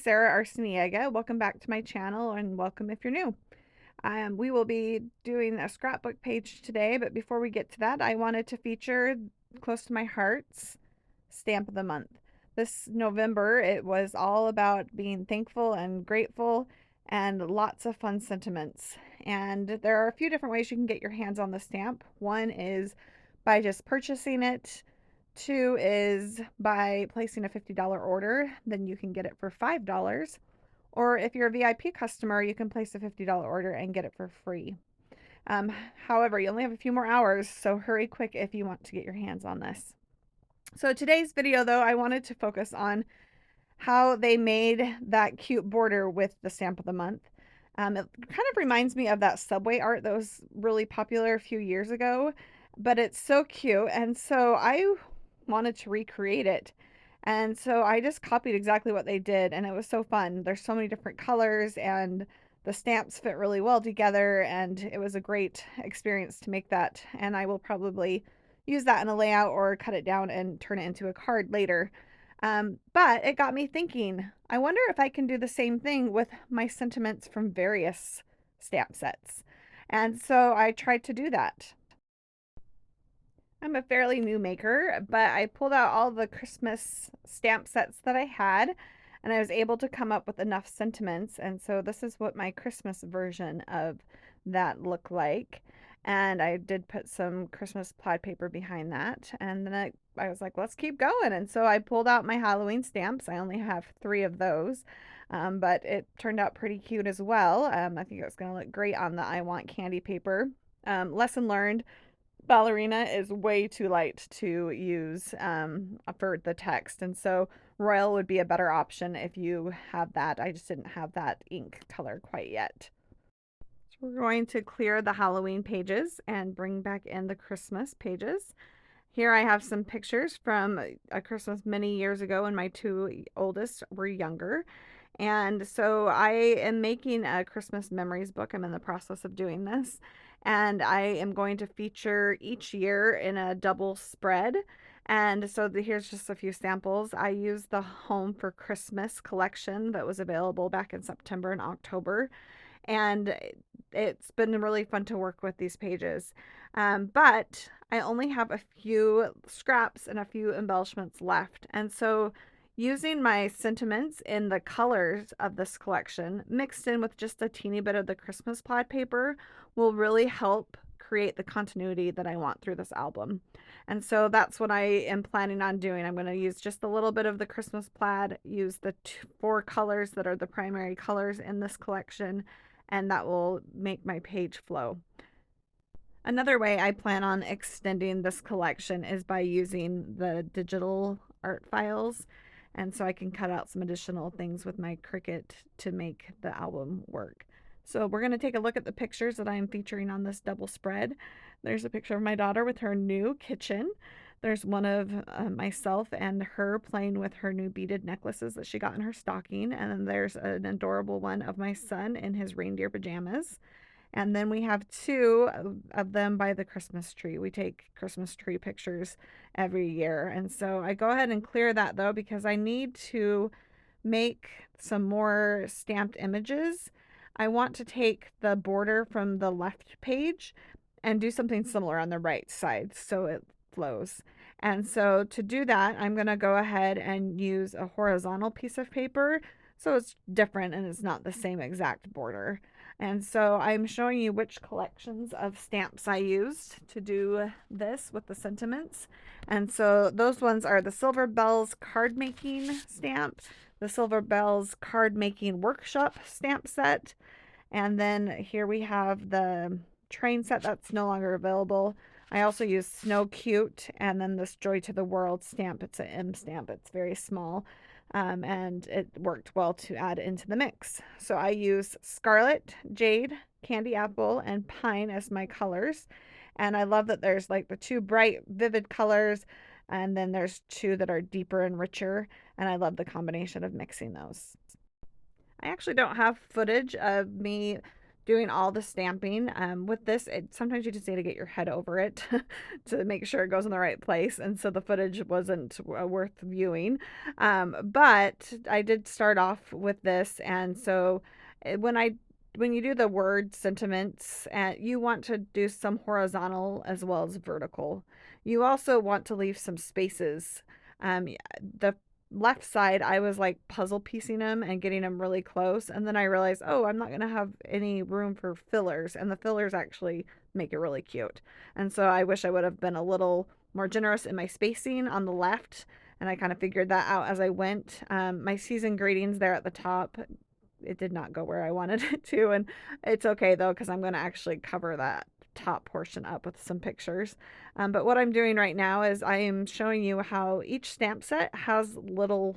Sarah Arciniega. Welcome back to my channel and welcome if you're new. We will be doing a scrapbook page today, but before we get to that, I wanted to feature close to my heart's stamp of the month. This November, it was all about being thankful and grateful and lots of fun sentiments. And there are a few different ways you can get your hands on the stamp. One is by just purchasing it. Two is by placing a $50 order, then you can get it for $5. Or if you're a VIP customer, you can place a $50 order and get it for free. However, you only have a few more hours, so hurry quick if you want to get your hands on this. So today's video, though, I wanted to focus on how they made that cute border with the stamp of the month. It kind of reminds me of that Subway art that was really popular a few years ago, but it's so cute, and so I wanted to recreate it. And so I just copied exactly what they did, and it was so fun. There's so many different colors, and the stamps fit really well together, and it was a great experience to make that. And I will probably use that in a layout or cut it down and turn it into a card later. But it got me thinking, I wonder if I can do the same thing with my sentiments from various stamp sets. And so I tried to do that. I'm a fairly new maker, but I pulled out all the Christmas stamp sets that I had, and I was able to come up with enough sentiments. And so this is what my Christmas version of that looked like. And I did put some Christmas plaid paper behind that. And then I was like, let's keep going. And so I pulled out my Halloween stamps. I only have 3 of those, but it turned out pretty cute as well. I think it's going to look great on the I Want Candy paper. Lesson learned. Ballerina is way too light to use for the text, and so Royal would be a better option if you have that. I just didn't have that ink color quite yet. So we're going to clear the Halloween pages and bring back in the Christmas pages. Here I have some pictures from a Christmas many years ago when my 2 oldest were younger. And so I am making a Christmas memories book. I'm in the process of doing this. And I am going to feature each year in a double spread. And so here's just a few samples. I used the Home for Christmas collection that was available back in September and October. And it's been really fun to work with these pages. But I only have a few scraps and a few embellishments left. And so using my sentiments in the colors of this collection mixed in with just a teeny bit of the Christmas plaid paper will really help create the continuity that I want through this album. And so that's what I am planning on doing. I'm going to use just a little bit of the Christmas plaid, use the 4 colors that are the primary colors in this collection, and that will make my page flow. Another way I plan on extending this collection is by using the digital art files. And so I can cut out some additional things with my Cricut to make the album work. So we're going to take a look at the pictures that I am featuring on this double spread. There's a picture of my daughter with her new kitchen. There's one of myself and her playing with her new beaded necklaces that she got in her stocking. And then there's an adorable one of my son in his reindeer pajamas. And then we have 2 of them by the Christmas tree. We take Christmas tree pictures every year. And so I go ahead and clear that though, because I need to make some more stamped images. I want to take the border from the left page and do something similar on the right side so it flows. And so to do that, I'm going to go ahead and use a horizontal piece of paper so it's different and it's not the same exact border. And so I'm showing you which collections of stamps I used to do this with the sentiments. And so those ones are the Silver Bells card making stamp, the Silver Bells card making workshop stamp set, and then here we have the train set that's no longer available. I also use Snow Cute, and then this Joy to the World stamp. It's an M stamp. It's very small. And it worked well to add into the mix. So I use Scarlet, Jade, Candy Apple, and Pine as my colors. And I love that there's like the 2 bright, vivid colors, and then there's 2 that are deeper and richer. And I love the combination of mixing those. I actually don't have footage of me doing all the stamping. With this, sometimes you just need to get your head over it to make sure it goes in the right place, and so the footage wasn't worth viewing. But I did start off with this, and so when you do the word sentiments, you want to do some horizontal as well as vertical. You also want to leave some spaces. The left side, I was like puzzle piecing them and getting them really close. And then I realized, oh, I'm not going to have any room for fillers. And the fillers actually make it really cute. And so I wish I would have been a little more generous in my spacing on the left. And I kind of figured that out as I went. My season greetings there at the top, it did not go where I wanted it to. And it's okay though, because I'm going to actually cover that top portion up with some pictures. But what I'm doing right now is I am showing you how each stamp set has little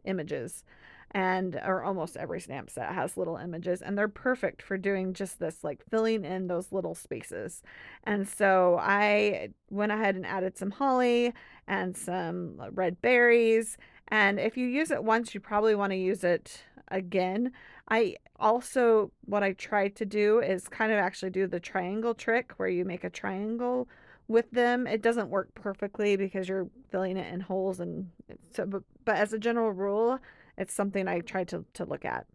images, and or almost every stamp set has little images, and they're perfect for doing just this, like filling in those little spaces. And so I went ahead and added some holly and some red berries, and if you use it once, you probably want to use it again. I also, what I tried to do is kind of actually do the triangle trick where you make a triangle with them. It doesn't work perfectly because you're filling it in holes, and so, but as a general rule, it's something I tried to look at.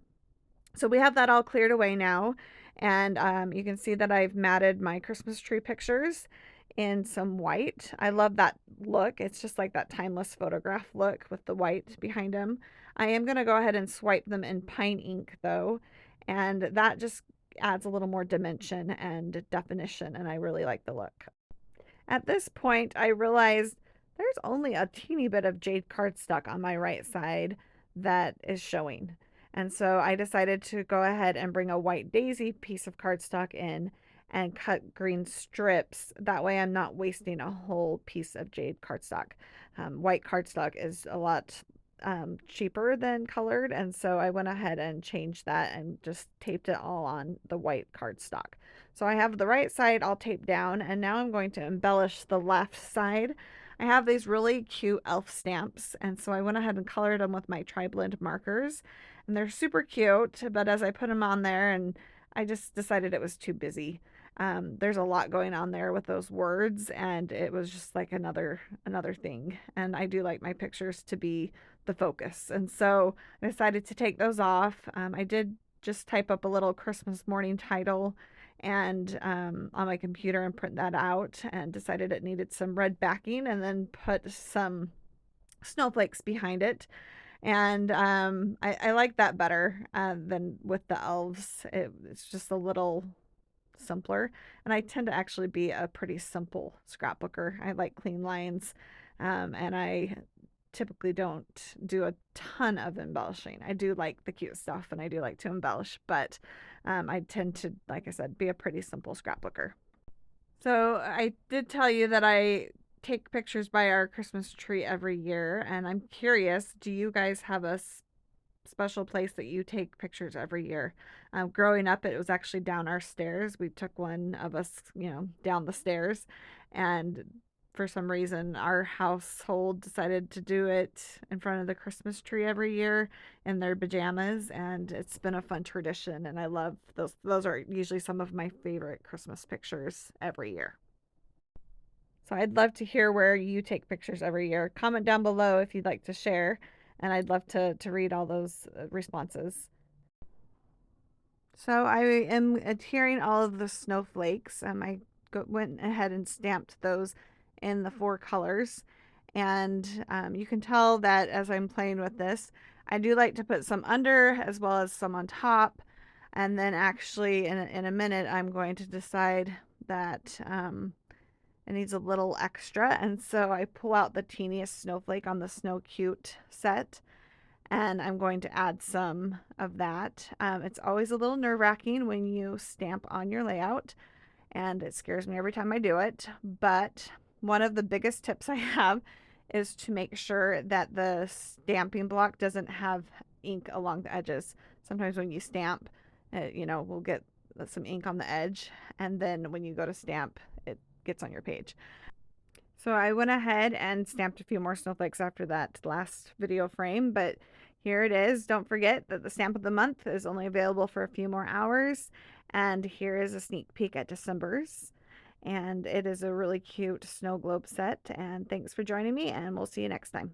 So we have that all cleared away now, and you can see that I've matted my Christmas tree pictures in some white. I love that look. It's just like that timeless photograph look with the white behind them. I am going to go ahead and swipe them in pine ink though, and that just adds a little more dimension and definition, and I really like the look. At this point, I realized there's only a teeny bit of jade cardstock on my right side that is showing. And so I decided to go ahead and bring a white daisy piece of cardstock in and cut green strips. That way I'm not wasting a whole piece of jade cardstock. White cardstock is a lot cheaper than colored, and so I went ahead and changed that and just taped it all on the white cardstock. So I have the right side all taped down, and now I'm going to embellish the left side. I have these really cute elf stamps, and so I went ahead and colored them with my tri-blend markers, and they're super cute, but as I put them on there, and I just decided it was too busy. There's a lot going on there with those words, and it was just like another thing. And I do like my pictures to be the focus, and so I decided to take those off. I did just type up a little Christmas morning title and on my computer and print that out, and decided it needed some red backing, and then put some snowflakes behind it. And I like that better than with the elves. It's just a little simpler, and I tend to actually be a pretty simple scrapbooker. I like clean lines, and I typically don't do a ton of embellishing. I do like the cute stuff, and I do like to embellish, but I tend to, like I said, be a pretty simple scrapbooker. So I did tell you that I take pictures by our Christmas tree every year, and I'm curious, do you guys have a special place that you take pictures every year? Growing up, it was actually down our stairs. We took one of us, down the stairs, and for some reason, our household decided to do it in front of the Christmas tree every year in their pajamas, and it's been a fun tradition, and I love those. Those are usually some of my favorite Christmas pictures every year. So I'd love to hear where you take pictures every year. Comment down below if you'd like to share, and I'd love to read all those responses. So I am adhering all of the snowflakes. Went ahead and stamped those in the 4 colors. And you can tell that as I'm playing with this, I do like to put some under as well as some on top. And then actually in a minute, I'm going to decide that it needs a little extra. And so I pull out the teeniest snowflake on the Snow Cute set, and I'm going to add some of that. It's always a little nerve-wracking when you stamp on your layout, and it scares me every time I do it. But one of the biggest tips I have is to make sure that the stamping block doesn't have ink along the edges. Sometimes when you stamp, we'll get some ink on the edge, and then when you go to stamp, it gets on your page. So I went ahead and stamped a few more snowflakes after that last video frame, but Here it is. Don't forget that the stamp of the month is only available for a few more hours. And here is a sneak peek at December's. And it is a really cute snow globe set. And thanks for joining me, and we'll see you next time.